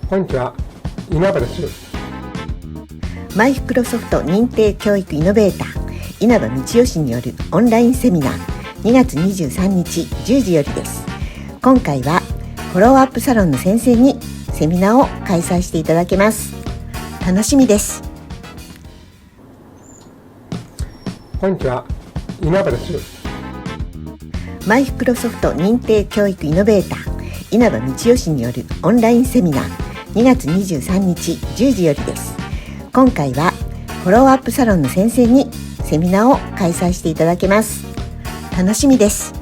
こんにちは、稲葉です。マイクロソフト認定教育イノベーター稲葉道義によるオンラインセミナー2月23日10時よりです。今回はフォローアップサロンの先生にセミナーを開催していただけます。楽しみです。こんにちは、稲葉です。マイクロソフト認定教育イノベーター稲葉道義によるオンラインセミナー2月23日10時よりです。今回はフォローアップサロンの先生にセミナーを開催していただけます。楽しみです。